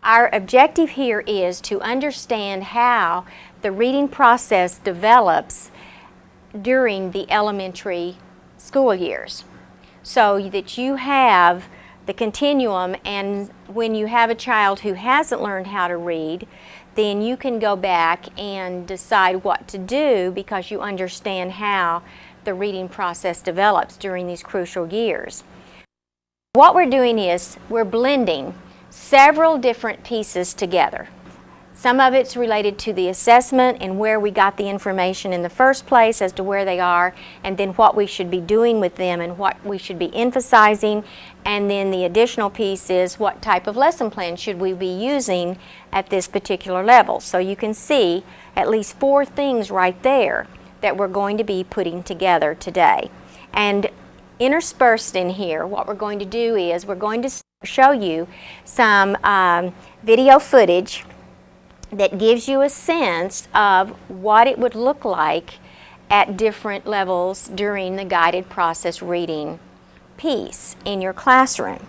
Our objective here is to understand how the reading process develops during the elementary school years, so that you have the continuum, and when you have a child who hasn't learned how to read, then you can go back and decide what to do because you understand how the reading process develops during these crucial years. What we're doing is we're blending several different pieces together. Some of it's related to the assessment and where we got the information in the first place as to where they are, and then what we should be doing with them and what we should be emphasizing. And then the additional piece is what type of lesson plan should we be using at this particular level. So you can see at least 4 things right there that we're going to be putting together today. And interspersed in here, what we're going to do is we're going to show you some video footage that gives you a sense of what it would look like at different levels during the guided process reading piece in your classroom.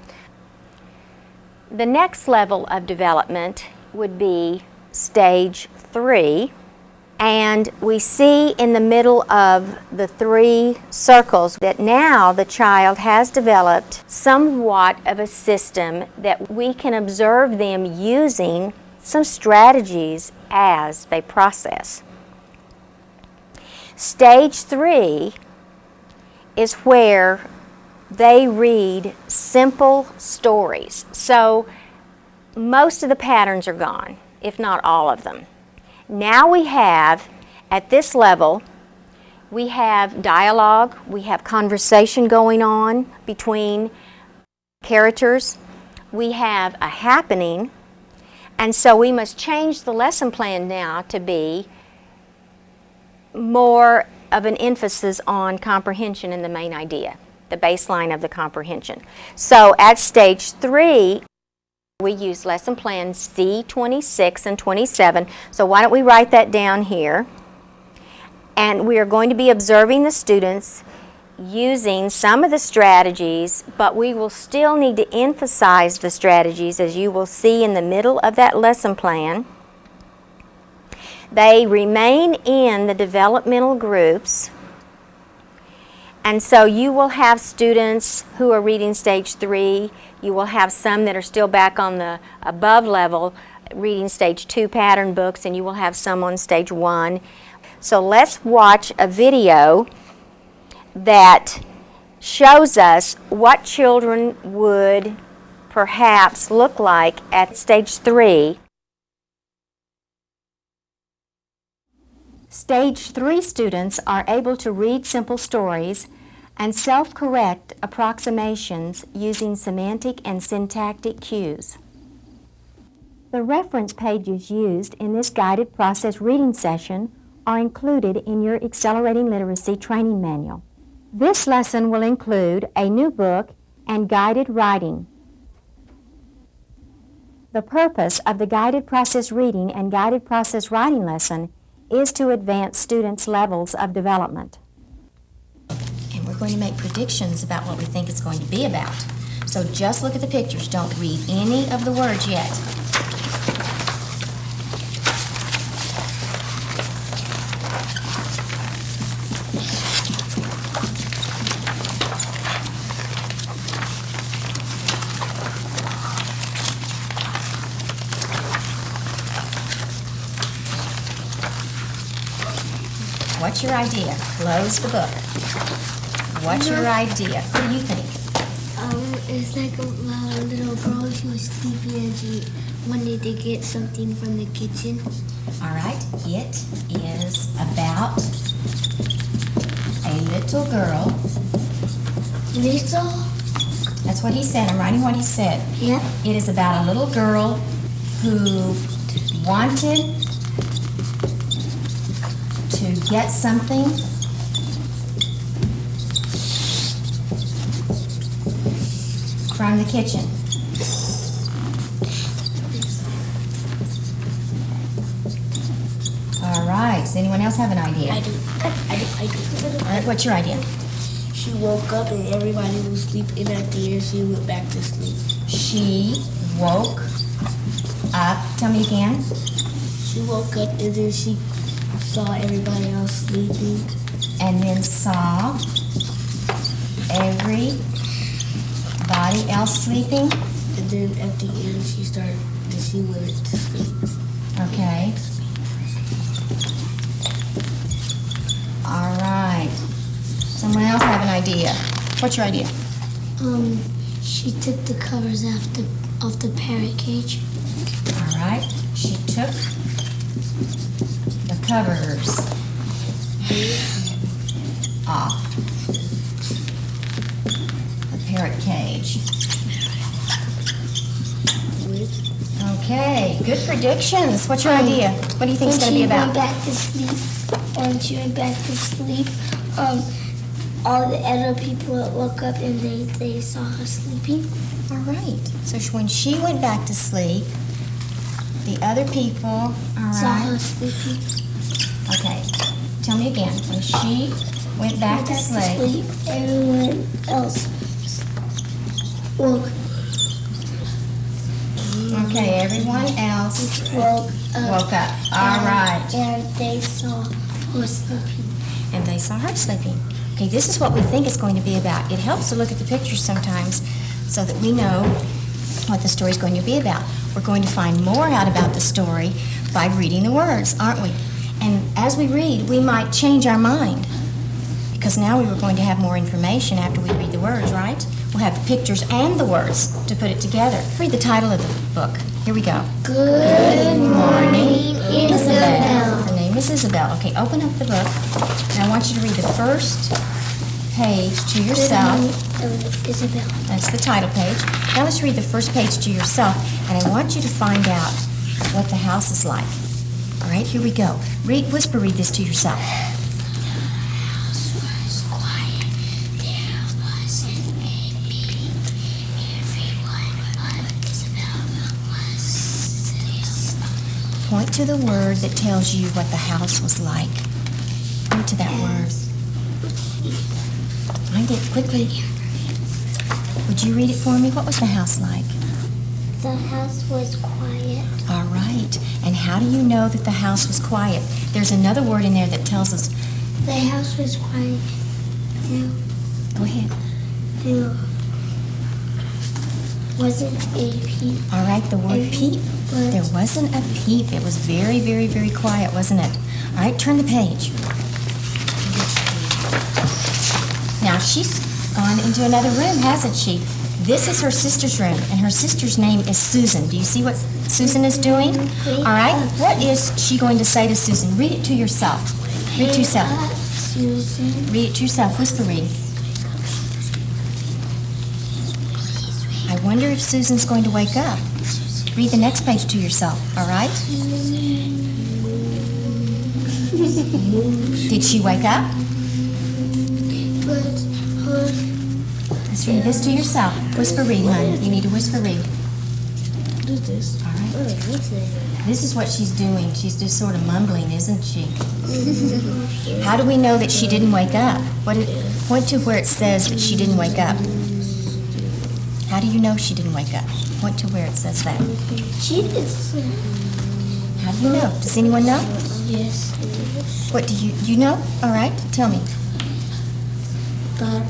The next level of development would be stage 3, and we see in the middle of the 3 circles that now the child has developed somewhat of a system that we can observe them using some strategies as they process. Stage 3 is where they read simple stories. So most of the patterns are gone, if not all of them. Now we have, at this level, we have dialogue, we have conversation going on between characters, we have a happening. And so we must change the lesson plan now to be more of an emphasis on comprehension and the main idea, the baseline of the comprehension. So at stage 3, we use lesson plan C26 and 27. So why don't we write that down here? And we are going to be observing the students using some of the strategies, but we will still need to emphasize the strategies, as you will see in the middle of that lesson plan. They remain in the developmental groups, and so you will have students who are reading stage 3, you will have some that are still back on the above level reading stage 2 pattern books, and you will have some on stage 1. So let's watch a video that shows us what children would perhaps look like at stage 3. Stage 3 students are able to read simple stories and self-correct approximations using semantic and syntactic cues. The reference pages used in this guided process reading session are included in your Accelerating Literacy Training Manual. This lesson will include a new book and guided writing. The purpose of the guided process reading and guided process writing lesson is to advance students' levels of development. And we're going to make predictions about what we think it's going to be about. So just look at the pictures. Don't read any of the words yet. What's your idea? Close the book. What's your idea? What do you think? It's like a little girl. She was sleepy and she wanted to get something from the kitchen. All right. It is about a little girl. Little? That's what he said. I'm writing what he said. Yeah. It is about a little girl who wanted to get something from the kitchen. All right. Does anyone else have an idea? I do. All right. What's your idea? She woke up and everybody was sleeping at the end. She went back to sleep. She woke up. Tell me again. She woke up and then she saw everybody else sleeping. And then saw everybody else sleeping. And then at the end she went to sleep. Okay. All right. Someone else have an idea. What's your idea? She took the covers off the parrot cage. All right. She took the covers off the parrot cage. Okay, good predictions. What's your idea? What do you think it's going to be about? When she went back to sleep, all the other people woke up and they saw her sleeping. All right. So when she went back to sleep, the other people, all Saw her right. sleeping. Okay. Tell me again. When she went back to sleep, everyone else woke okay, everyone else up. woke up. All right. And they saw her sleeping. And they saw her sleeping. Okay, this is what we think it's going to be about. It helps to look at the pictures sometimes so that we know what the story's going to be about. We're going to find more out about the story by reading the words, aren't we? And as we read, we might change our mind because now we were going to have more information after we read the words, right? We'll have the pictures and the words to put it together. Read the title of the book. Here we go. Good morning, Isabel. Her name is Isabel. Okay, open up the book. And I want you to read the first page to yourself. Isabel. That's the title page. Now let's read the first page to yourself. And I want you to find out what the house is like. All right, here we go. Whisper read this to yourself. Point to the word that tells you what the house was like. Point to that word. Find it quickly. Would you read it for me? What was the house like? The house was quiet. All right. And how do you know that the house was quiet? There's another word in there that tells us. The house was quiet. Go ahead. There wasn't a peep. All right, the word peep. There wasn't a peep. It was very, very, very quiet, wasn't it? All right, turn the page. Now, she's gone into another room, hasn't she? This is her sister's room, and her sister's name is Susan. Do you see what Susan is doing? All right, what is she going to say to Susan? Read it to yourself. Read it to yourself. Susan. Read it to yourself. Whisper read. I wonder if Susan's going to wake up. Read the next page to yourself, all right? Did she wake up? Let's read this to yourself. Whisper read, hon. You need to whisper read. Do this. All right. This is what she's doing. She's just sort of mumbling, isn't she? How do we know that she didn't wake up? Point to where it says that she didn't wake up. How do you know she didn't wake up? Point to where it says that. She is. How do you know? Does anyone know? Yes. What do you know? All right, tell me. But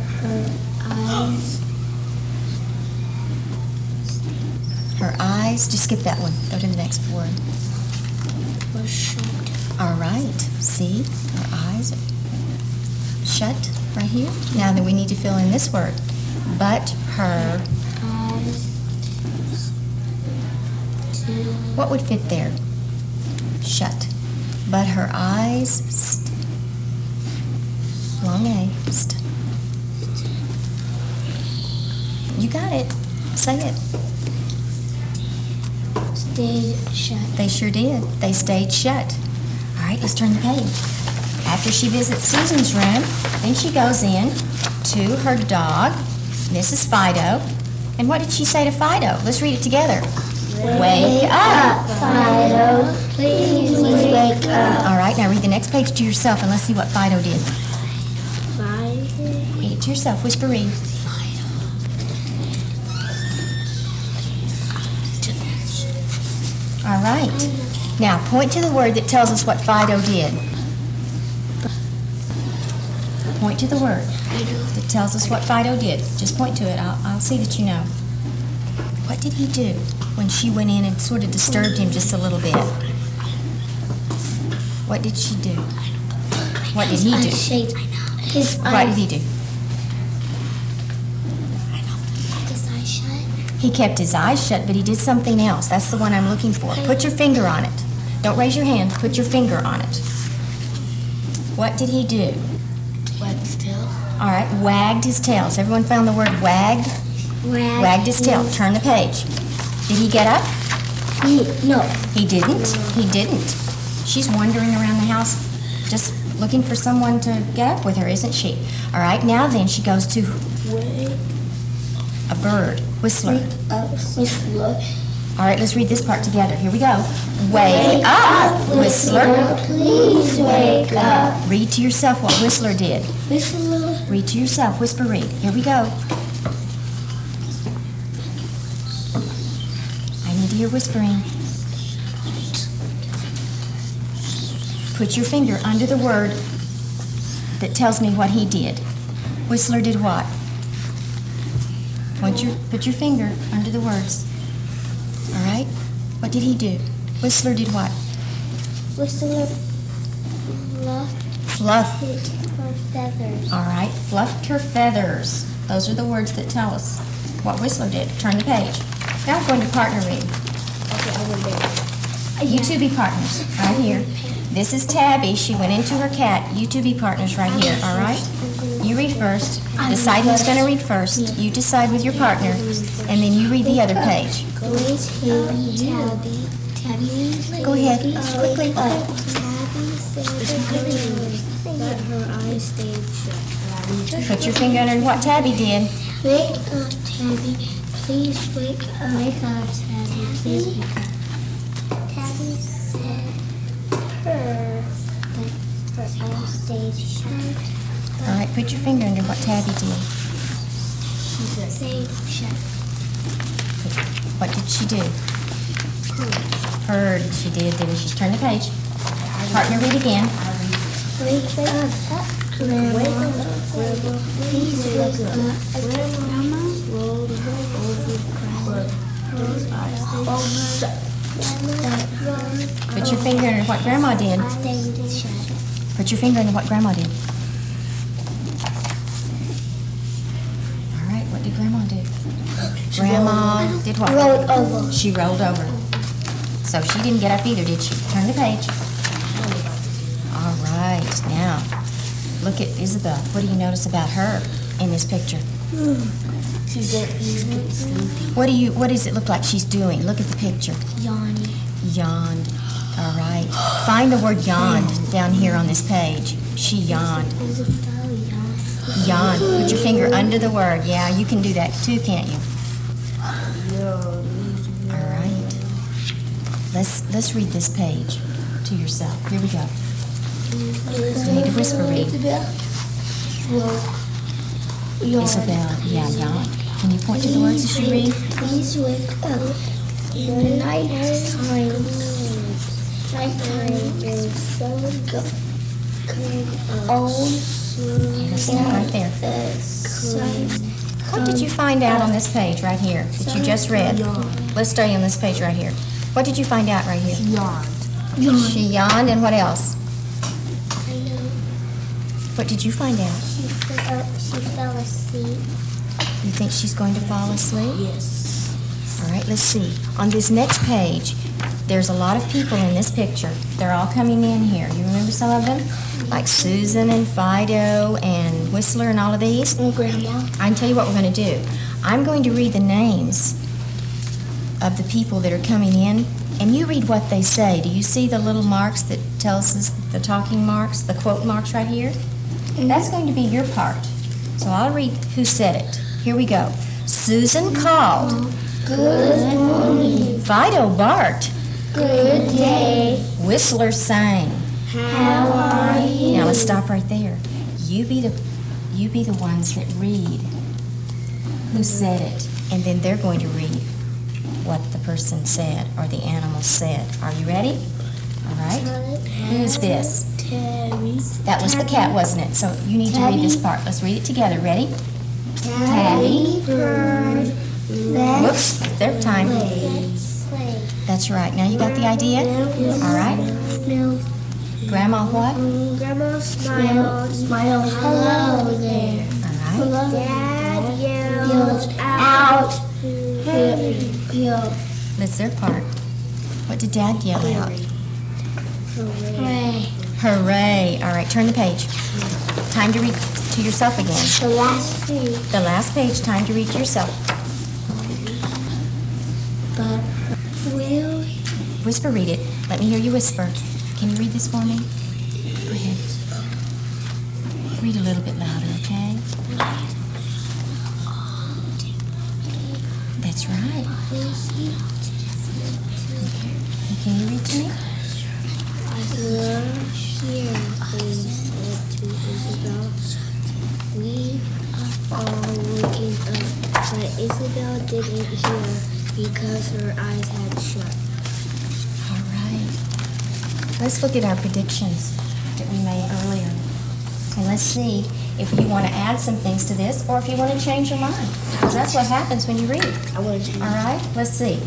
her eyes Just skip that one. Go to the next word. were shut. All right. See? Her eyes are shut right here. Now then we need to fill in this word. But her. Eyes. What would fit there? Shut. But her eyes. Long A. You got it. Say it. Stayed shut. They sure did. They stayed shut. All right, let's turn the page. After she visits Susan's room, then she goes in to her dog, Mrs. Fido. And what did she say to Fido? Let's read it together. Wake up. Fido, please wake up. All right, now read the next page to yourself and let's see what Fido did. Fido. Read it to yourself. Whisper read. All All right. Now, point to the word that tells us what Fido did. Point to the word that tells us what Fido did. Just point to it. I'll see that you know. What did he do when she went in and sort of disturbed him just a little bit? What did she do? What did he do? His What did he do? eyes shut. He kept his eyes shut, but he did something else. That's the one I'm looking for. Put your finger on it. Don't raise your hand. Put your finger on it. What did he do? Wagged his tail. All right, wagged his tail. Has everyone found the word wagged? Wagged his tail. Turn the page. Did he get up? No. He didn't. He didn't. She's wandering around the house just looking for someone to get up with her, isn't she? All right, now then she goes to Wake a bird, whistler. up, Whistler. All right, let's read this part together. Here we go. Wake up, whistler. Please wake up. Read to yourself what Whistler did. Whistler. Read to yourself. Whisper read. Here we go. I need to hear whispering. Put your finger under the word that tells me what he did. Whistler did what? Put your finger under the words. All right? What did he do? Whistler did what? Whistler Fluff. her feathers. All right, fluffed her feathers. Those are the words that tell us what Whistler did. Turn the page. Now I'm going to partner read. Okay, I will do it. You two be partners, right here. This is Tabby. She went into her cat. You two be partners right here, all right? You read first. Decide who's going to read first. You decide with your partner, and then you read the other page. Tabby. Go ahead, quickly. Tabby said that her eyes stayed shut. Put your finger under what Tabby did. Wake up, Tabby. Please wake up. Wake up, Tabby. Please wake up. Tabby said her eyes stayed shut. All right, put your finger under what Tabby did. Stayed shut. What did she do? Heard. She did, didn't she? Turn the page. Partner read again. Wake up, Grandma. Please wake up. Grandma rolled over. Put your finger under what Grandma did. Stayed shut. Put your finger under what Grandma did. All right, what did Grandma do? Grandma did what? Rolled over. She rolled over. So she didn't get up either, did she? Turn the page. All right, now, look at Isabel. What do you notice about her in this picture? She's sleepy. What does it look like she's doing? Look at the picture. Yawning. Yawned. All right. Find the word yawned down here on this page. She yawned. Isabel yawned. Yawned. Put your finger under the word. Yeah, you can do that too, can't you? All right. Let's read this page to yourself. Here we go. You need to whisper read. Isabel, yeah, yawned. Can you point to the words as you read? Please wake up. In the nighttime is so Right there. What did you find out on this page right here that you just read? Let's stay on this page right here. What did you find out right here? She yawned, and what else? What did you find out? She fell asleep. You think she's going to fall asleep? Yes. All right, let's see. On this next page, there's a lot of people in this picture. They're all coming in here. You remember some of them? Like Susan and Fido and Whistler and all of these? And Grandma. I can tell you what we're going to do. I'm going to read the names of the people that are coming in, and you read what they say. Do you see the little marks that tells us the talking marks, the quote marks right here? That's going to be your part. So I'll read who said it. Here we go. Susan called. Good morning. Fido barked. Good day. Whistler sang. How are you? Now let's stop right there. You be the ones that read who said it, and then they're going to read what the person said or the animal said. Are you ready? All right. Who's this? Tabby. That was the cat, wasn't it? So you need to read this part. Let's read it together. Ready? Tabby. Bird. Whoops, third time. Play. That's right. Now you got the idea? All right. No. Grandma what? Grandma smiled. Hello there. All right. Dad yelled out. That's their part. What did Dad yell out? Hooray. Hooray. All right, turn the page. Time to read to yourself again. The last three. The last page, time to read to yourself. But will Whisper, read it. Let me hear you whisper. Can you read this for me? Go ahead. Read a little bit louder, okay? That's right. Can you read to me? we're here, they said to Isabel. We are all looking up, but Isabel didn't hear because her eyes had shut. All right. Let's look at our predictions that we made earlier. And let's see if you want to add some things to this or if you want to change your mind. Because that's what happens when you read. I want to All right, let's see.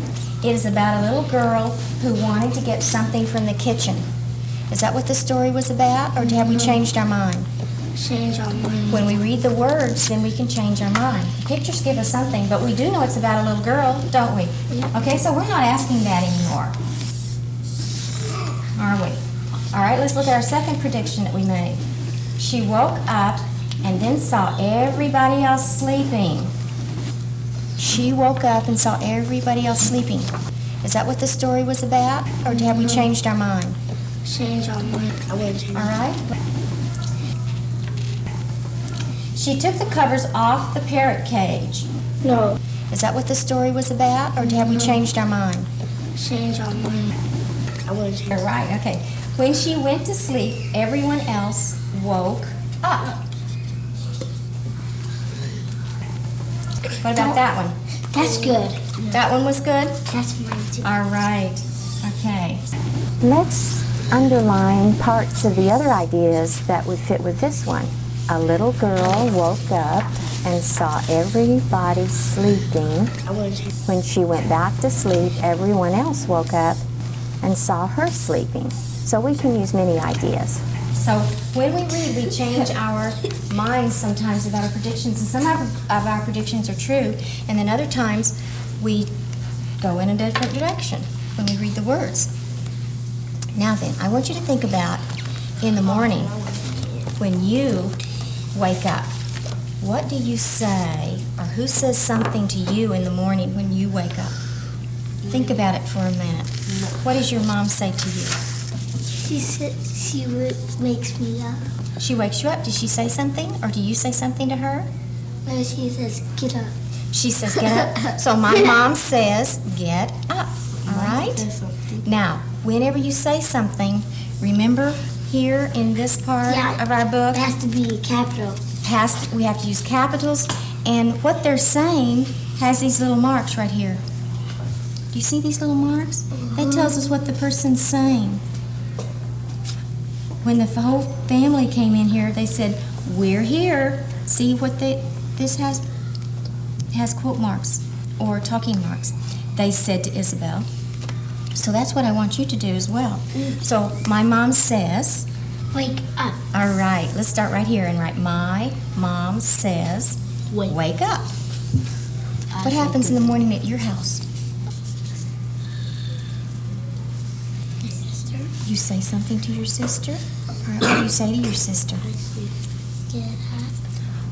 It is about a little girl who wanted to get something from the kitchen. Is that what the story was about, or have we changed our mind? change our mind. When we read the words, then we can change our mind. The pictures give us something, but we do know it's about a little girl, don't we? Yeah. Okay, so we're not asking that anymore. Are we? All right, let's look at our second prediction that we made. She woke up and then saw everybody else sleeping. She woke up and saw everybody else sleeping. Is that what the story was about, or have we changed our mind? Change our mind. I want to change. All right. She took the covers off the parrot cage. No. Is that what the story was about, or have we changed our mind? Change our mind. I want to change. You're right, okay. When she went to sleep, everyone else woke up. What about that one? That's good. That one was good? That's mine too. All right, okay. Let's underline parts of the other ideas that would fit with this one. A little girl woke up and saw everybody sleeping. I want to change. When she went back to sleep, everyone else woke up and saw her sleeping. So we can use many ideas. So when we read, we change our minds sometimes about our predictions, and some of our predictions are true, and then other times we go in a different direction when we read the words. Now then, I want you to think about in the morning when you wake up. What do you say, or who says something to you in the morning when you wake up? Think about it for a minute. What does your mom say to you? She said she wakes me up. She wakes you up. Does she say something, or do you say something to her? No, she says get up. She says, get up. So my mom says, get up. All right? Now, whenever you say something, remember here in this part Yeah. of our book, It has to be capital. we have to use capitals, and what they're saying has these little marks right here. Do you see these little marks? That tells us what the person's saying. When the whole family came in here, they said, we're here. See what this has quote marks or talking marks. They said to Isabel. So that's what I want you to do as well. So my mom says, Wake up. all right, let's start right here and write my mom says, wake up. What happens in the morning at your house? My sister. You say something to your sister? All right, what do you say to your sister? Get up.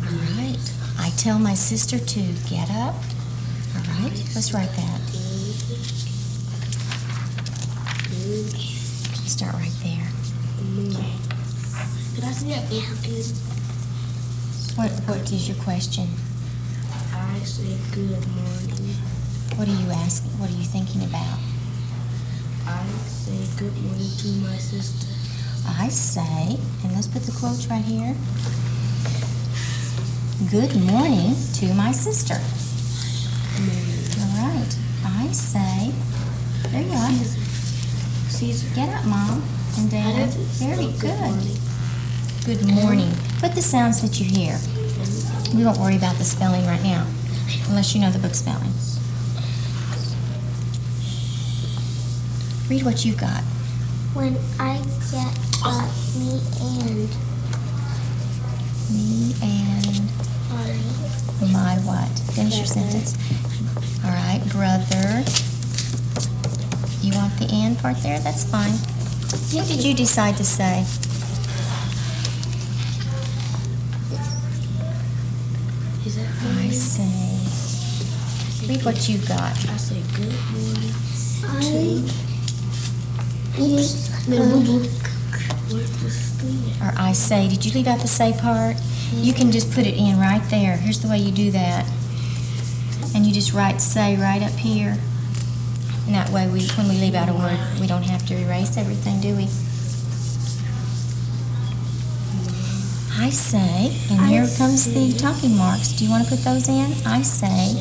All right. I tell my sister to get up. All right, let's write that. Start right there. Could I see that? What is your question? I say good morning. What are you asking? What are you thinking about? I say good morning to my sister. I say, and let's put the quotes right here. Good morning to my sister. All right. I I say, there you are. Caesar. Get up, Mom and Dad. Very good. Good morning. Put the sounds that you hear. We won't worry about the spelling right now, unless you know the book spelling. Read what you've got. When I get up, me and My what? Finish your sentence. All right, brother. You want the and part there? That's fine. What did you decide to say? I say. Read what you've got. I say good morning. Or I say. Did you leave out the say part? You can just put it in right there. Here's the way you do that. And you just write say right up here. And that way, when we leave out a word, we don't have to erase everything, do we? I say, and here comes the talking marks. Do you want to put those in? I say,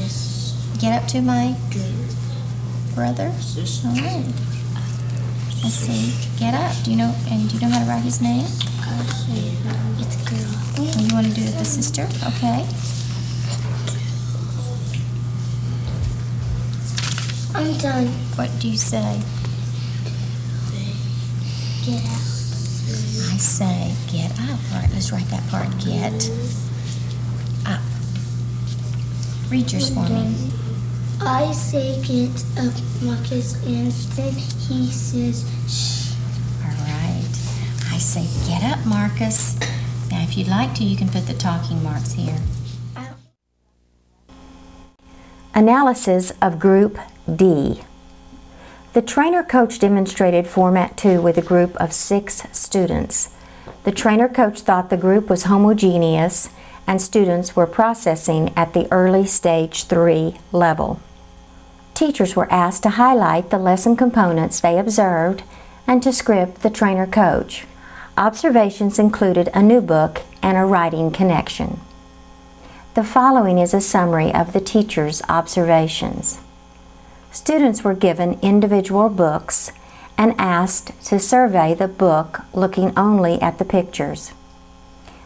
get up to my brother. All right. Let's see. Get up. Do you know how to write his name? It's a girl. And you want to do it the sister? Okay. I'm done. What do you say? Get out. I say, get up. All right, let's write that part. Get up. Read yours for me. I say get up, Marcus, and then he says shh. All right. I say, get up, Marcus. Now, if you'd like to, you can put the talking marks here. Analysis of Group D. The trainer-coach demonstrated Format 2 with a group of 6 students. The trainer-coach thought the group was homogeneous and students were processing at the early stage 3 level. Teachers were asked to highlight the lesson components they observed and to script the trainer-coach. Observations included a new book and a writing connection. The following is a summary of the teacher's observations. Students were given individual books and asked to survey the book looking only at the pictures.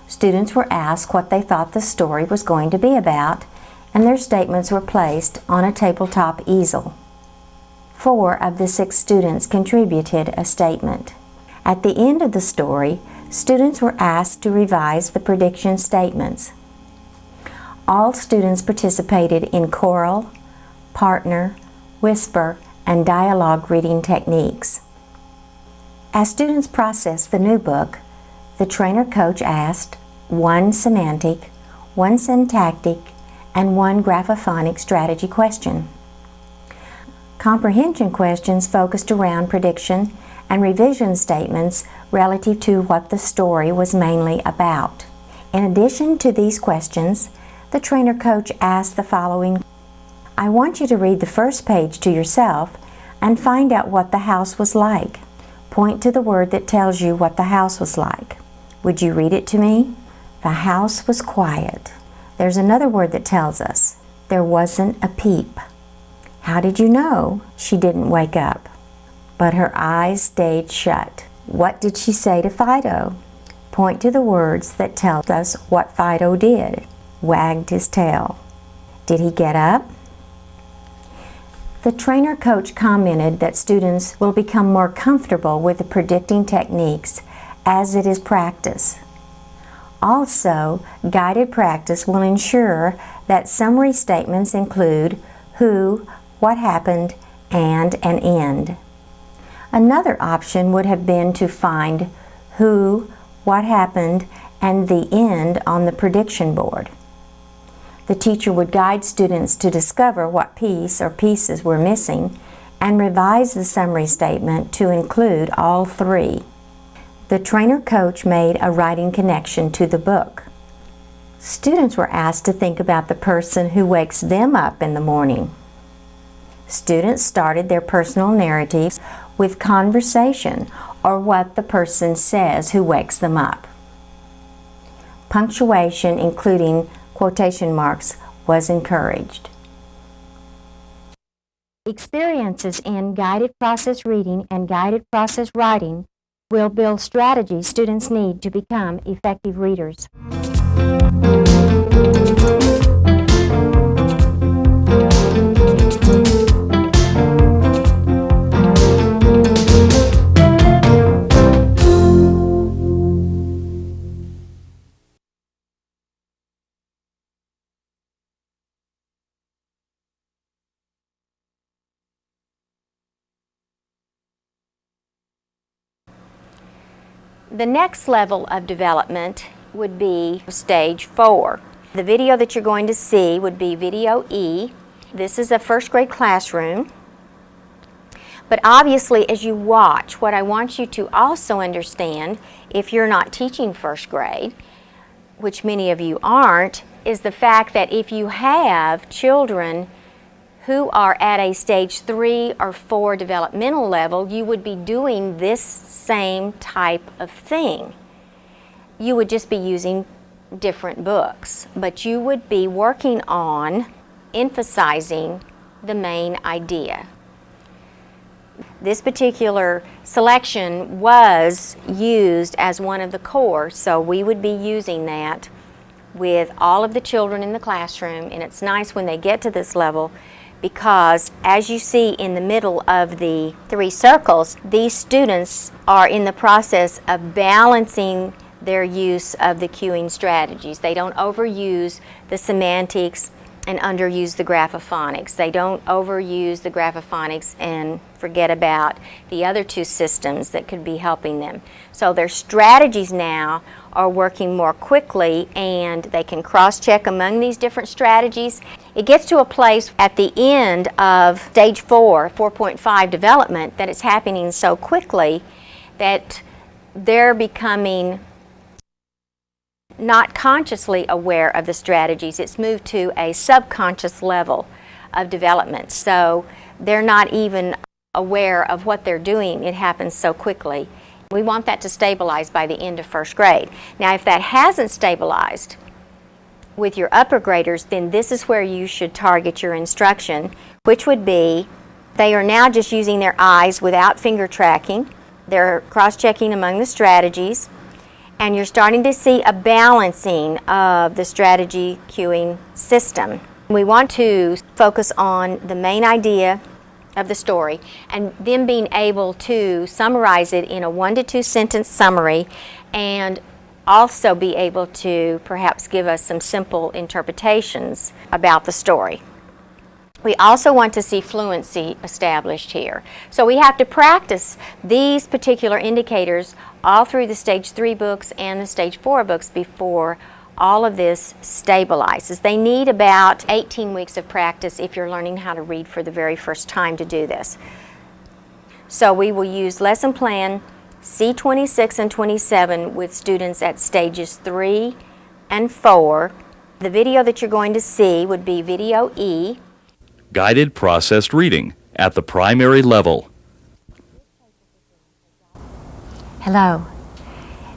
Students were asked what they thought the story was going to be about, and their statements were placed on a tabletop easel. 4 of the 6 students contributed a statement. At the end of the story, students were asked to revise the prediction statements. All students participated in choral, partner, whisper, and dialogue reading techniques. As students processed the new book, the trainer-coach asked 1 semantic, 1 syntactic, and 1 graphophonic strategy question. Comprehension questions focused around prediction and revision statements relative to what the story was mainly about. In addition to these questions, the trainer-coach asked the following: I want you to read the first page to yourself and find out what the house was like. Point to the word that tells you what the house was like. Would you read it to me? The house was quiet. There's another word that tells us. There wasn't a peep. How did you know she didn't wake up? But her eyes stayed shut. What did she say to Fido? Point to the words that tell us what Fido did. Wagged his tail. Did he get up? The trainer-coach commented that students will become more comfortable with the predicting techniques as it is practiced. Also, guided practice will ensure that summary statements include who, what happened, and an end. Another option would have been to find who, what happened, and the end on the prediction board. The teacher would guide students to discover what piece or pieces were missing and revise the summary statement to include all 3. The trainer-coach made a writing connection to the book. Students were asked to think about the person who wakes them up in the morning. Students started their personal narratives with conversation or what the person says who wakes them up. Punctuation, including quotation marks, was encouraged. Experiences in guided process reading and guided process writing will build strategies students need to become effective readers. The next level of development would be stage 4. The video that you're going to see would be video E. This is a first grade classroom. But obviously, as you watch, what I want you to also understand, if you're not teaching first grade, which many of you aren't, is the fact that if you have children who are at a stage 3 or 4 developmental level, you would be doing this same type of thing. You would just be using different books, but you would be working on emphasizing the main idea. This particular selection was used as one of the core, so we would be using that with all of the children in the classroom, and it's nice when they get to this level because as you see in the middle of the 3 circles, these students are in the process of balancing their use of the cueing strategies. They don't overuse the semantics and underuse the graphophonics. They don't overuse the graphophonics and forget about the other 2 systems that could be helping them. So their strategies now are working more quickly and they can cross-check among these different strategies. It gets to a place at the end of stage 4, 4.5 development, that it's happening so quickly that they're becoming not consciously aware of the strategies. It's moved to a subconscious level of development. So they're not even aware of what they're doing. It happens so quickly. We want that to stabilize by the end of first grade. Now, if that hasn't stabilized with your upper graders, then this is where you should target your instruction, which would be they are now just using their eyes without finger tracking. They're cross-checking among the strategies. And you're starting to see a balancing of the strategy cueing system. We want to focus on the main idea of the story and then being able to summarize it in a 1 to 2 sentence summary and also be able to perhaps give us some simple interpretations about the story. We also want to see fluency established here. So we have to practice these particular indicators all through the stage 3 books and the stage 4 books before all of this stabilizes. They need about 18 weeks of practice if you're learning how to read for the very first time to do this. So we will use lesson plan C26 and 27 with students at stages 3 and 4. The video that you're going to see would be video E. Guided processed reading at the primary level. Hello.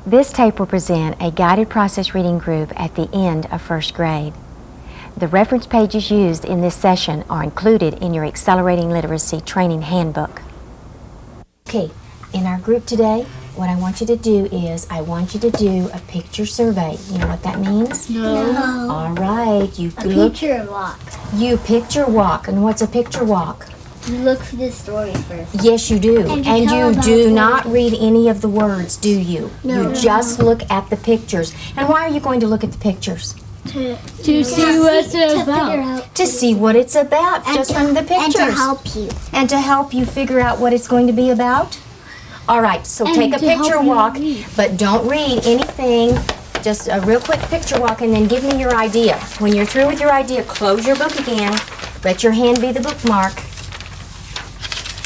This tape will present a guided process reading group at the end of first grade. The reference pages used in this session are included in your Accelerating Literacy Training Handbook. Okay, in our group today, what I want you to do is I want you to do a picture survey. You know what that means? No. All right, A picture walk. You picture walk. And what's a picture walk? You look for the story first. Yes, you do. And And tell you about do the- not read any of the words, do you? No. You just look at the pictures. And why are you going to look at the pictures? To see what it's about. To see what it's about, just from the pictures. And to help you. And to help you figure out what it's going to be about? All right, so And take a to help picture you walk, read. but don't read anything. Just a real quick picture walk and then give me your idea. When you're through with your idea, close your book again. Let your hand be the bookmark.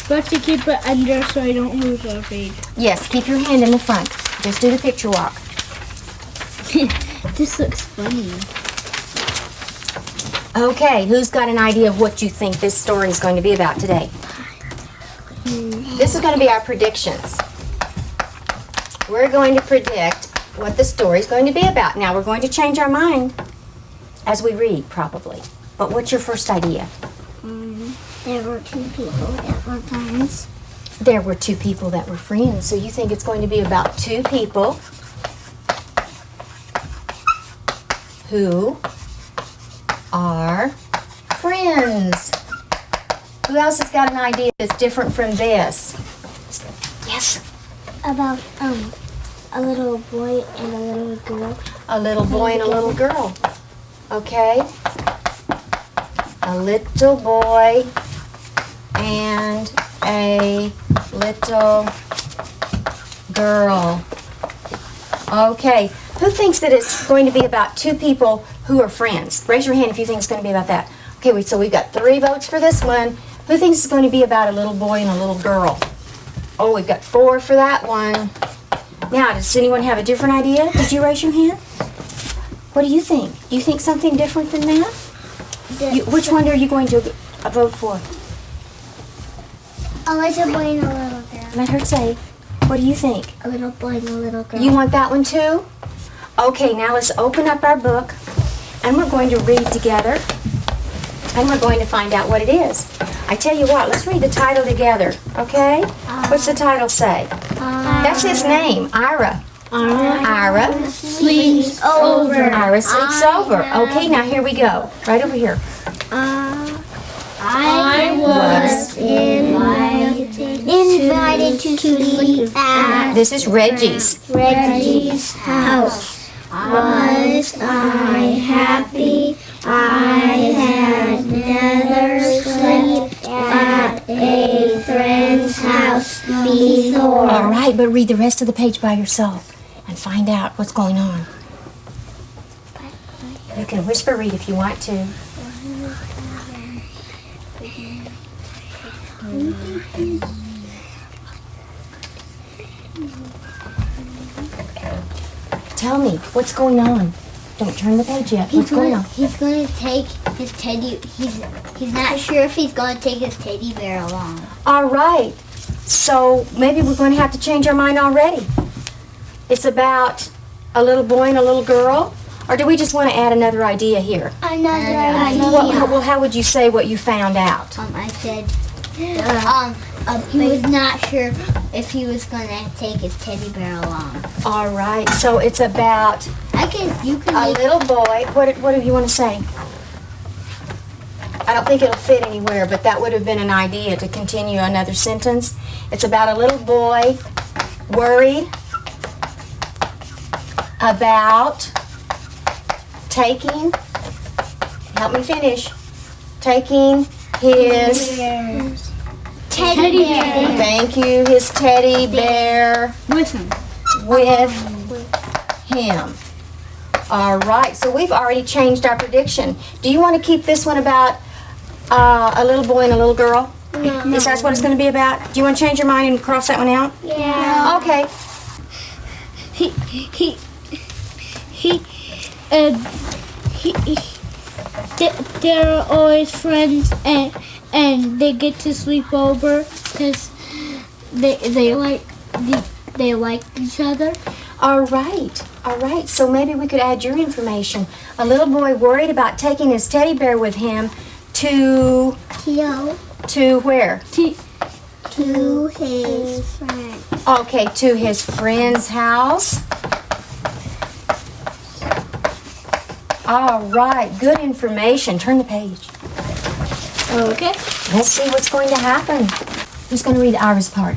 But to keep it under so I don't lose a page. Yes, keep your hand in the front. Just do the picture walk. This looks funny. Okay, who's got an idea of what you think this story is going to be about today? This is going to be our predictions. We're going to predict what the story is going to be about. Now, we're going to change our mind as we read, probably. But what's your first idea? There were two people that were friends. There were two people that were friends. So you think it's going to be about two people who are friends. Who else has got an idea that's different from this? Yes. About a little boy and a little girl. A little boy and a little girl. Okay. A little boy and a little girl. Okay. Who thinks that it's going to be about two people who are friends? Raise your hand if you think it's going to be about that. Okay, so we've got 3 votes for this one. Who thinks it's going to be about a little boy and a little girl? Oh, we've got 4 for that one. Now, does anyone have a different idea? Did you raise your hand? What do you think? Do you think something different than that? Which one are you going to vote for? A little boy and a little girl. Let her say. What do you think? A little boy and a little girl. You want that one too? Okay, now let's open up our book and we're going to read together and we're going to find out what it is. I tell you what, let's read the title together, okay? What's the title say? That's his name, Ira. Ira Sleeps over. Ira sleeps over. Okay, now here we go. Right over here. I was invited to sleep at This is Reggie's. Reggie's house. Was I happy? I had never slept at a friend's house before. All right, but read the rest of the page by yourself and find out what's going on. You can whisper read if you want to. Tell me, what's going on? Don't turn the page yet. What's going on? He's going to take his teddy. He's not sure if he's going to take his teddy bear along. All right. So maybe we're going to have to change our mind already. It's about a little boy and a little girl? Or do we just want to add another idea here? Another idea. Well, how would you say what you found out? I said, he was not sure if he was going to take his teddy bear along. All right. So it's about You can a make little boy. What do you want to say? I don't think it'll fit anywhere, but that would have been an idea to continue another sentence. It's about a little boy worried about taking, help me finish, taking his, teddy bear. thank you, his teddy bear with him. with him. All right, so we've already changed our prediction. Do you want to keep this one about a little boy and a little girl? No. Is that what it's going to be about? Do you want to change your mind and cross that one out? Yeah. Okay. They're always friends, and they get to sleep over because they like each other. All right. All right. So maybe we could add your information. A little boy worried about taking his teddy bear with him to where? To his friend. Okay, to his friend's house. All right. Good information. Turn the page. Okay. Let's see what's going to happen. Who's going to read Ira's part?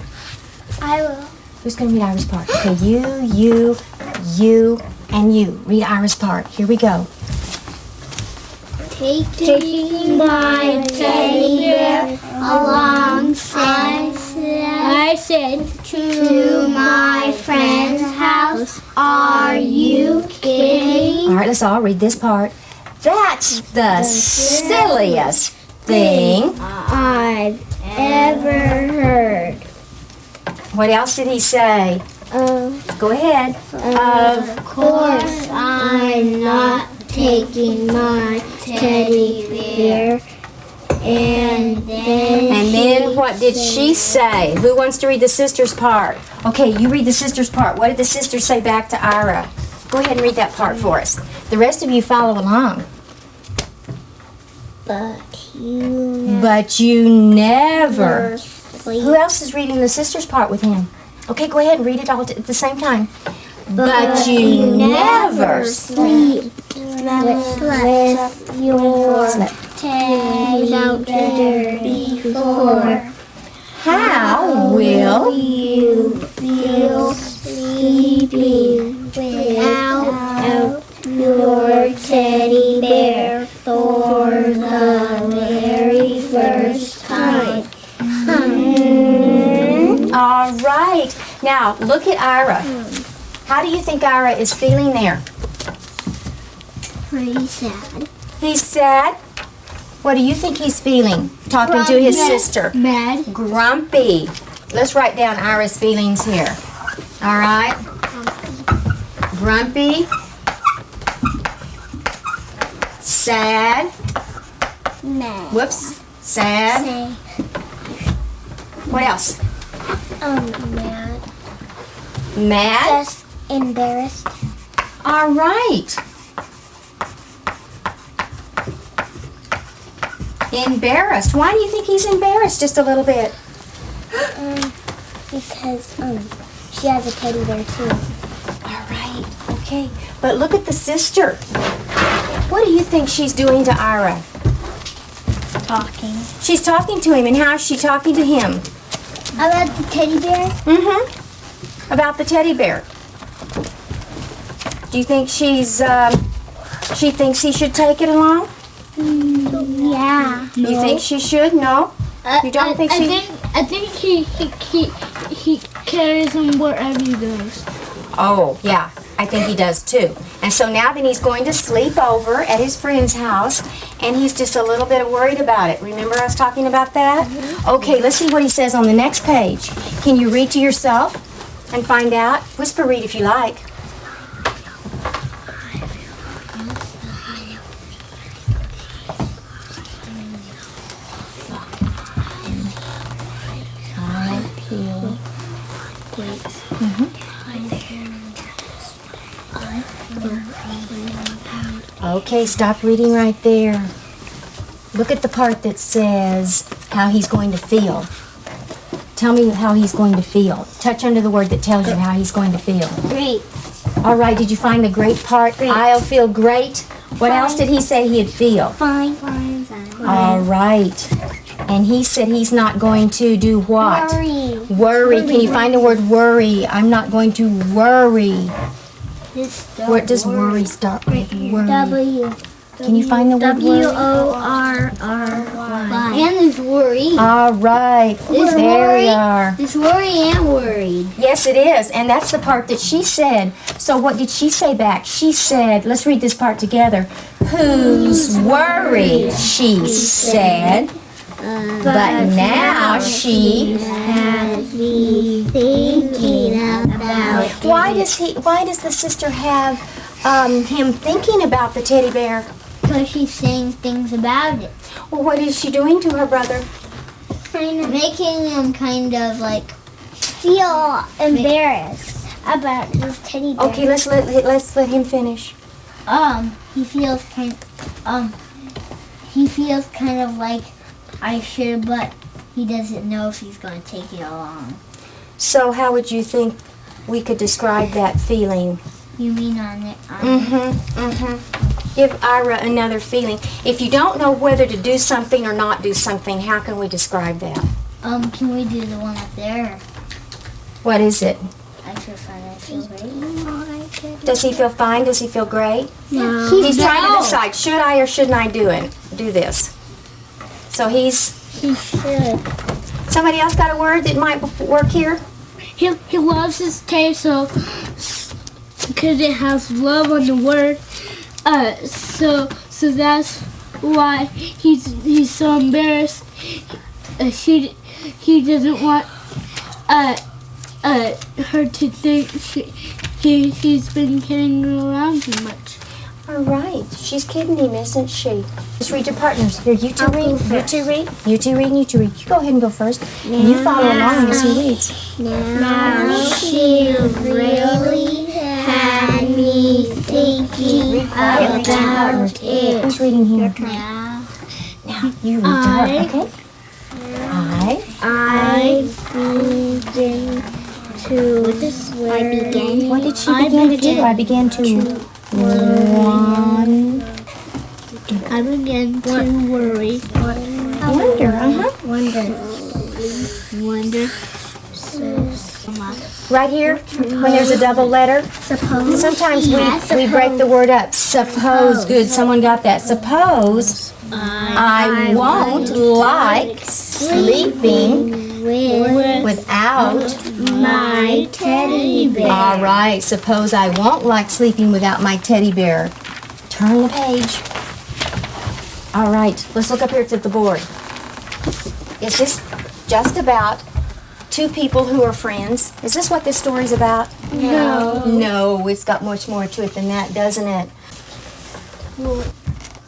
I will. Who's going to read Ira's part? Okay, you, and you. Read Ira's part. Here we go. Taking my teddy bear alongside I said to my friend's house. Are you kidding? All right, let's all read this part. That's the silliest thing. I've ever heard. What else did he say? Go ahead. Of course, I'm not taking my teddy bear. And then what did she say? Who wants to read the sister's part? Okay, you read the sister's part. What did the sister say back to Ira? Go ahead and read that part for us. The rest of you follow along. But But you never. sleep. Who else is reading the sister's part with him? Okay, go ahead and read it all at the same time. But you never sleep. With your teddy bear before. How will You feel sleepy without your teddy bear for the very first time. All right. Now, look at Ira. How do you think Ira is feeling there? Pretty sad. He's sad. What do you think he's feeling? Talking to his sister. Mad. Grumpy. Let's write down Ira's feelings here. All right. Grumpy. Sad. Mad. Whoops. Sad. Say, What else? mad. Mad. Just embarrassed. All right. Embarrassed. Why do you think he's embarrassed just a little bit? Because she has a teddy bear too. All right. Okay. But look at the sister. What do you think she's doing to Ira? Talking She's talking to him, and how is she talking to him? about the teddy bear. Mm-hmm. About the teddy bear. Do you think she thinks he should take it along? Yeah. You think she should? No? You don't think she... I think he carries him wherever he goes. Oh, yeah. I think he does too. And so now then he's going to sleep over at his friend's house, and he's just a little bit worried about it. Remember us talking about that? Okay, let's see what he says on the next page. Can you read to yourself and find out? Whisper read if you like. Okay, stop reading right there. Look at the part that says how he's going to feel. Tell me how he's going to feel. Touch under the word that tells you how he's going to feel. Great. All right, did you find the great part? Great. I'll feel great. What else did he say he'd feel? Fine. All right. And he said he's not going to do what? Worry. Worry. Can you find the word worry? I'm not going to worry. Where does worry start with? Worry. W. Can you find the word worry? W-O-R-R-Y. And there's worry. All right. There worry. we are. There's worry and worried. Yes, it is. And that's the part that she said. So what did she say back? She said, let's read this part together. Who's worried, she said. But now she has me thinking about Why does the sister have him thinking about the teddy bear? because she's saying things about it. Well, what is she doing to her brother? Making him kind of like feel embarrassed about his teddy bear. Okay, let's let him finish. He feels kind of like I should, but he doesn't know if he's going to take it along. So how would you think we could describe that feeling? You mean on it? Give Ira another feeling. If you don't know whether to do something or not do something, how can we describe that? Can we do the one up there? What is it? I feel fine. I feel great. Does he feel fine? Does he feel great? No. He's trying to decide, should I or shouldn't I do this? So He should. somebody else got a word that might work here? He loves his tape, so because it has love on the word. So that's why he's so embarrassed. He doesn't want her to think he's been kidding her around too much. All right. She's kidding him, isn't she? Just read your partners. Here, you two read. You two read. You two read and you two read. You go ahead and go first. And you follow along as he reads. Now she really had me thinking about it. Who's reading here? Now Now, you read to her, okay? I begin to. What did she begin to do? I began to I began to worry. wonder, Wonder. Right here, when there's a double letter, Suppose. sometimes we break the word up. Suppose, good, someone got that. Suppose I won't like sleeping without My teddy bear. All right, suppose I won't like sleeping without my teddy bear. Turn the page. All right, let's look up here to the board. Is this just about two people who are friends? Is this what this story's about? No. No, it's got much more to it than that, doesn't it?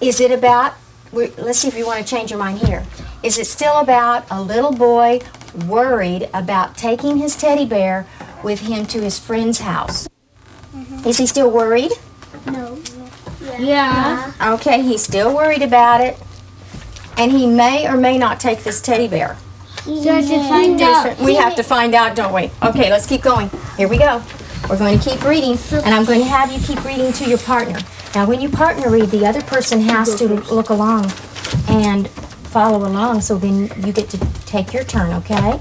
Is it about, let's see if you want to change your mind here. Is it still about a little boy worried about taking his teddy bear with him to his friend's house? Is he still worried? No. Yeah. Okay, he's still worried about it. And he may or may not take this teddy bear. So to find out. We have to find out, don't we? Okay, let's keep going. Here we go. We're going to keep reading, and I'm going to have you keep reading to your partner. Now, when you partner read, the other person has to look along and follow along, so then you get to take your turn, okay?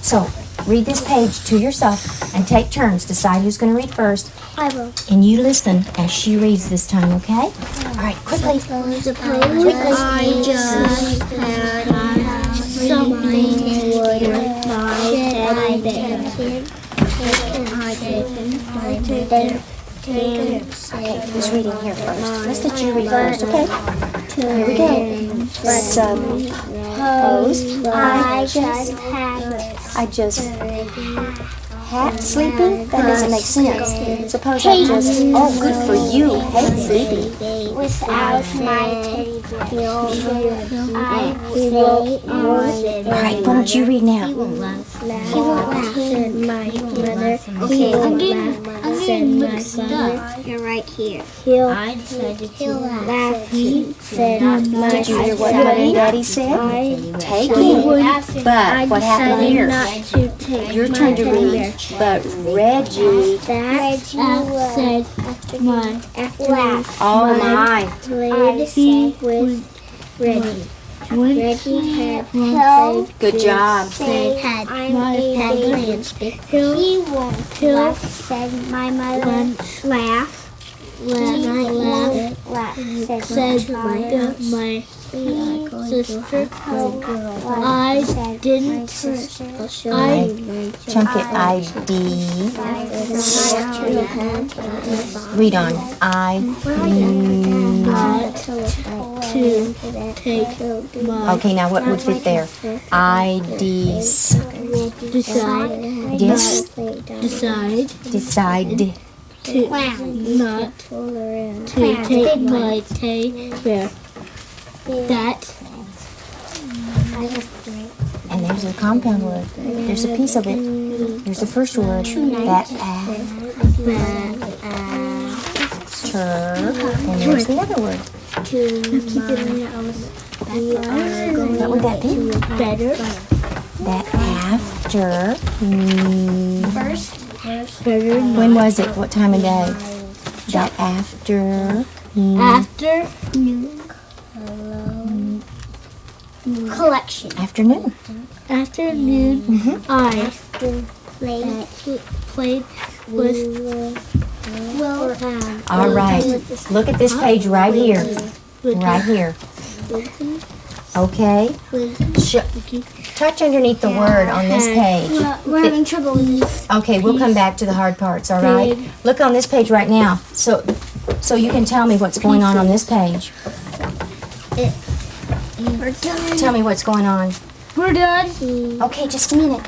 So, read this page to yourself and take turns. Decide who's going to read first, I will. and you listen as she reads this time, okay? All right, quickly. Suppose I just had something with my teddy bear. Who's reading here first? Let's let you read first, okay? Here we go. Suppose I just had sleeping? That doesn't make sense. Suppose I just, oh, good for you, hate sleeping. Without my teddy bear, I say All right, why don't you read now? He won't laugh, said my mother. He won't laugh, said my father. You're right here. He'll laugh, said my Did you hear what Mom and Daddy said? Take it. But what happened here? Your turn to read. But Reggie, said my oh my. played with Reggie. Reggie had played. Good job. Said he won't laugh, said my mother. Laugh. Said my sister. I didn't. Chunk it, I-D. Read on. To take my. Okay, now what would fit there? I-D. Decide. Yes. Decide Decide. to not to take my teddy bear. That And there's a compound word. There's a piece of it. There's the first word. That after. And there's the other word. What would that be? better. That after. Better. When was it? What time of day? That after. After Collection. Afternoon. afternoon, I played with. All right. Look at this page right here. Right here. Okay. Touch underneath the word on this page. We're having trouble with this. Okay, we'll come back to the hard parts, all right? Look on this page right now. So you can tell me what's going on this page. We're done. Tell me what's going on. We're done. Okay, just a minute.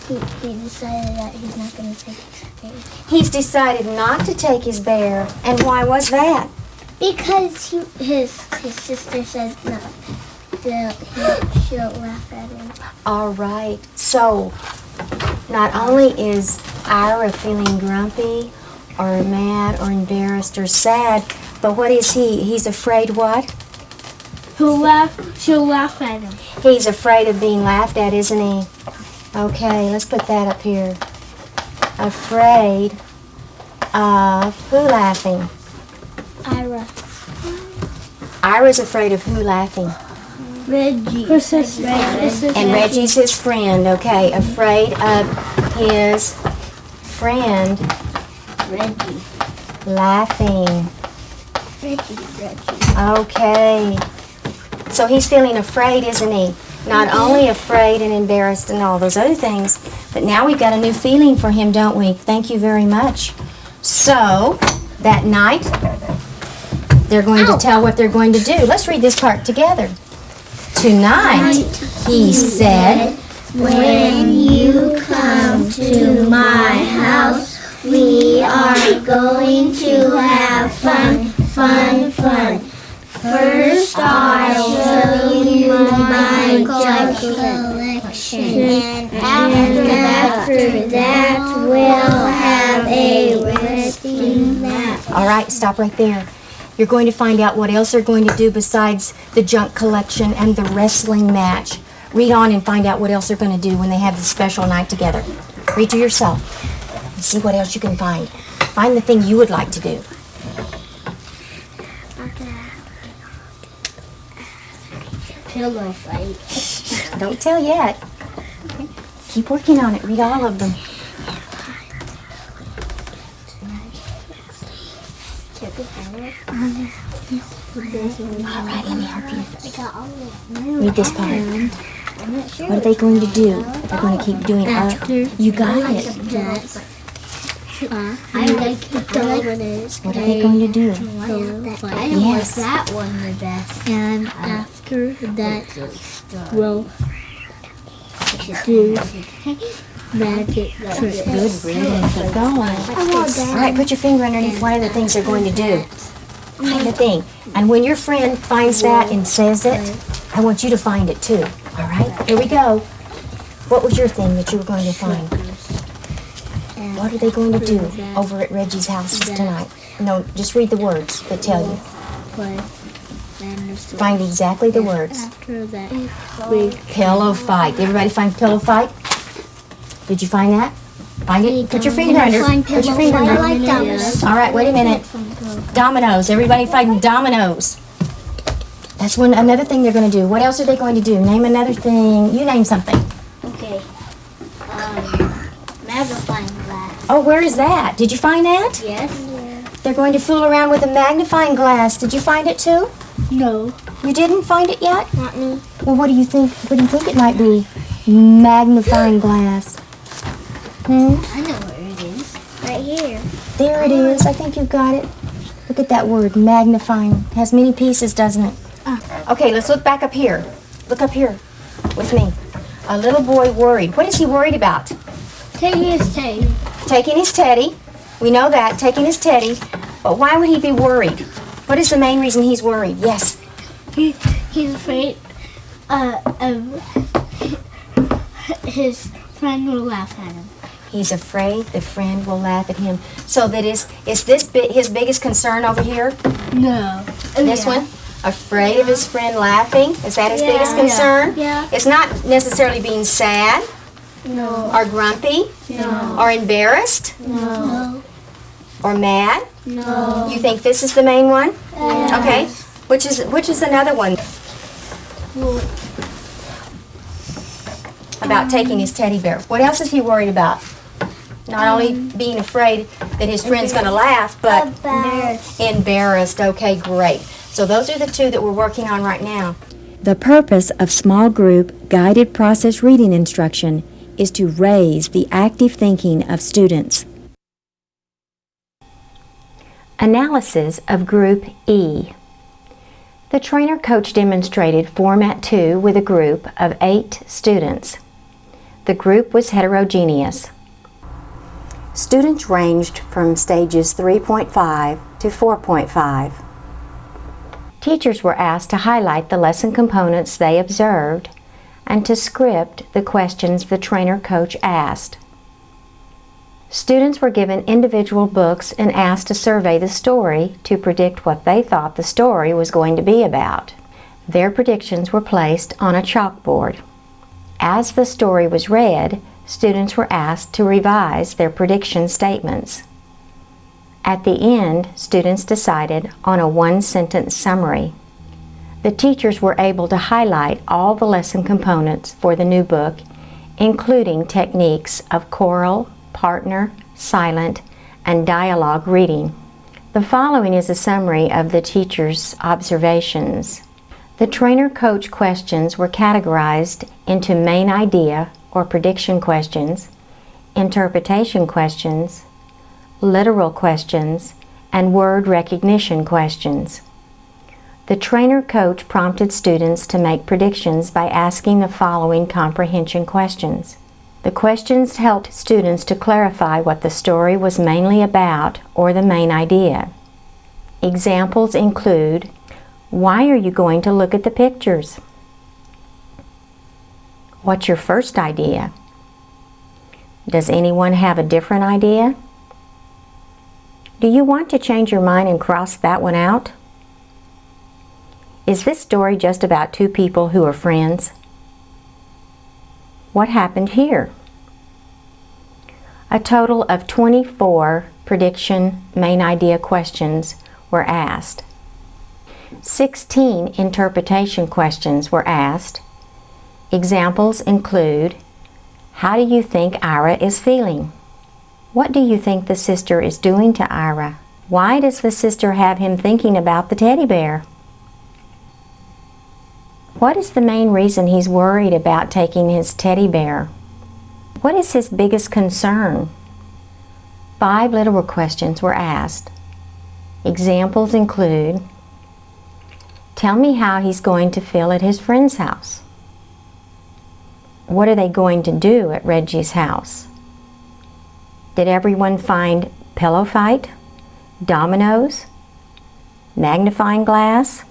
He decided that he's not going to take his bear. He's decided not to take his bear. And why was that? Because his sister says no. She'll laugh at him. All right. So, not only is Ira feeling grumpy or mad or embarrassed or sad, but what is he? He's afraid what? she'll laugh at him. He's afraid of being laughed at, isn't he? Okay, let's put that up here. Afraid of who laughing? Ira. Ira's afraid of who laughing? Reggie. Her sister. And Reggie's his friend, okay. Afraid of his friend Reggie. laughing. Reggie. Okay. So he's feeling afraid, isn't he? Not only afraid and embarrassed and all those other things, but now we've got a new feeling for him, don't we? Thank you very much. So, that night, they're going to tell what they're going to do. Let's read this part together. Tonight, he said, When you come to my house, we are going to have fun. First, I'll show you my junk collection, and after that, we'll have a wrestling match. all right, stop right there. You're going to find out what else they're going to do besides the junk collection and the wrestling match. Read on and find out what else they're going to do when they have this special night together. Read to yourself and see what else you can find. Find the thing you would like to do. Pillow fight. Don't tell yet. Keep working on it. Read all of them. Alright, let me help you. Read this part. What are they going to do? They're going to keep doing it. You got it. I like the donuts. What are they going to do? I Yes. that one the best. And after that, we'll do magic tricks. Good riddance. Keep going. All right, put your finger underneath one of the things they're going to do. Find the thing. And when your friend finds that and says it, I want you to find it too. All right, here we go. What was your thing that you were going to find? What are they going to do over at Reggie's house tonight? No, just read the words that tell you. Find exactly the words. After that, Pillow fight. Did everybody find pillow fight? Did you find that? Find it? Put your finger under. Put your finger I under. like dominoes. All right, wait a minute. Dominoes. Everybody find dominoes. That's another thing they're going to do. What else are they going to do? Name another thing. You name something. Okay. Magnifying glass. Oh, where is that? Did you find that? Yes. They're going to fool around with a magnifying glass. Did you find it too? No. You didn't find it yet? Not me. Well, what do you think? What do you think it might be? Magnifying glass. Hmm? I know where it is. Right here. There it is. I think you've got it. Look at that word, magnifying. It has many pieces, doesn't it? Okay, let's look back up here. Look up here with me. A little boy worried. What is he worried about? Taking his teddy. Taking his teddy. We know that, taking his teddy. But why would he be worried? What is the main reason he's worried? Yes. He's afraid of his friend will laugh at him. He's afraid the friend will laugh at him. So that is this his biggest concern over here? No. This one? Afraid of his friend laughing? Is that his biggest concern? Yeah. It's not necessarily being sad No. or grumpy No. or embarrassed No. or mad. No. You think this is the main one? Okay. Which is another one? About taking his teddy bear. What else is he worried about? Not only being afraid that his friend's going to laugh, but embarrassed. Okay, great. So those are the two that we're working on right now. The purpose of small group guided process reading instruction is to raise the active thinking of students. Analysis of Group E. The trainer coach demonstrated Format 2 with a group of 8 students. The group was heterogeneous. Students ranged from stages 3.5 to 4.5. Teachers were asked to highlight the lesson components they observed and to script the questions the trainer coach asked. Students were given individual books and asked to survey the story to predict what they thought the story was going to be about. Their predictions were placed on a chalkboard. As the story was read, students were asked to revise their prediction statements. At the end, students decided on a one-sentence summary. The teachers were able to highlight all the lesson components for the new book, including techniques of choral, partner, silent, and dialogue reading. The following is a summary of the teachers' observations. The trainer-coach questions were categorized into main idea or prediction questions, interpretation questions, literal questions, and word recognition questions. The trainer-coach prompted students to make predictions by asking the following comprehension questions. The questions helped students to clarify what the story was mainly about or the main idea. Examples include, why are you going to look at the pictures? What's your first idea? Does anyone have a different idea? Do you want to change your mind and cross that one out? Is this story just about two people who are friends? What happened here? A total of 24 prediction main idea questions were asked. 16 interpretation questions were asked. Examples include, how do you think Ira is feeling? What do you think the sister is doing to Ira? Why does the sister have him thinking about the teddy bear? What is the main reason he's worried about taking his teddy bear? What is his biggest concern? 5 literal questions were asked. Examples include, tell me how he's going to feel at his friend's house. What are they going to do at Reggie's house? Did everyone find pillow fight, dominoes, magnifying glass?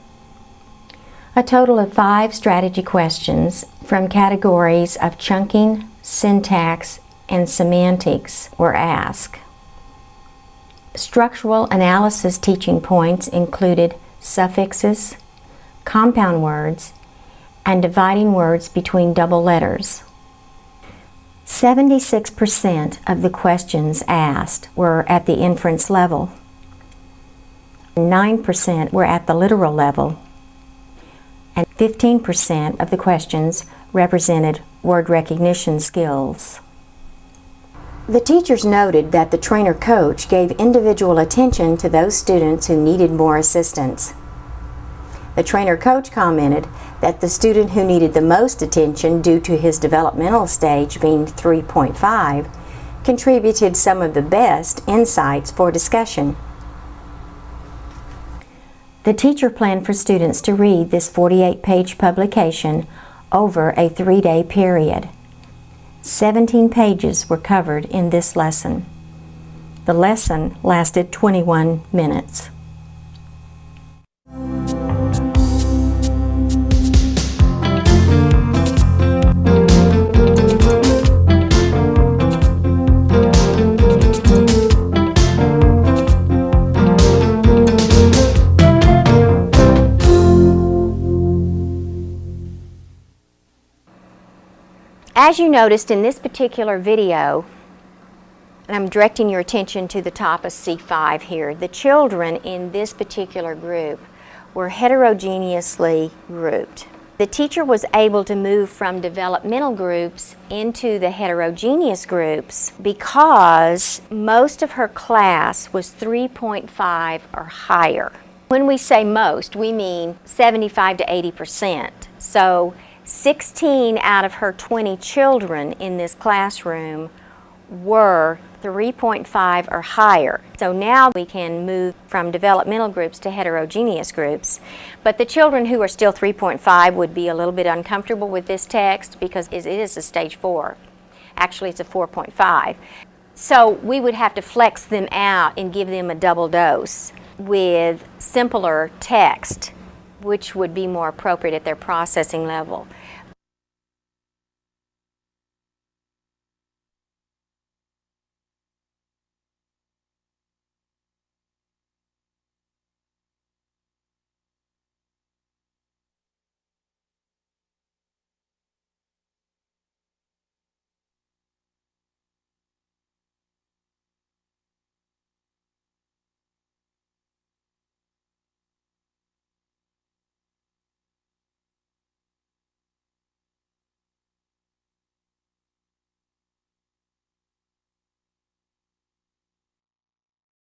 A total of 5 strategy questions from categories of chunking, syntax, and semantics were asked. Structural analysis teaching points included suffixes, compound words, and dividing words between double letters. 76% of the questions asked were at the inference level. 9% were at the literal level. And 15% of the questions represented word recognition skills. The teachers noted that the trainer-coach gave individual attention to those students who needed more assistance. The trainer-coach commented that the student who needed the most attention due to his developmental stage being 3.5 contributed some of the best insights for discussion. The teacher planned for students to read this 48-page publication over a 3-day period. 17 pages were covered in this lesson. The lesson lasted 21 minutes. As you noticed in this particular video, and I'm directing your attention to the top of C5 here, the children in this particular group were heterogeneously grouped. The teacher was able to move from developmental groups into the heterogeneous groups because most of her class was 3.5 or higher. When we say most, we mean 75 to 80%. So 16 out of her 20 children in this classroom were 3.5 or higher. So now we can move from developmental groups to heterogeneous groups. But the children who are still 3.5 would be a little bit uncomfortable with this text because it is a stage 4. Actually, it's a 4.5. So we would have to flex them out and give them a double dose with simpler text, which would be more appropriate at their processing level.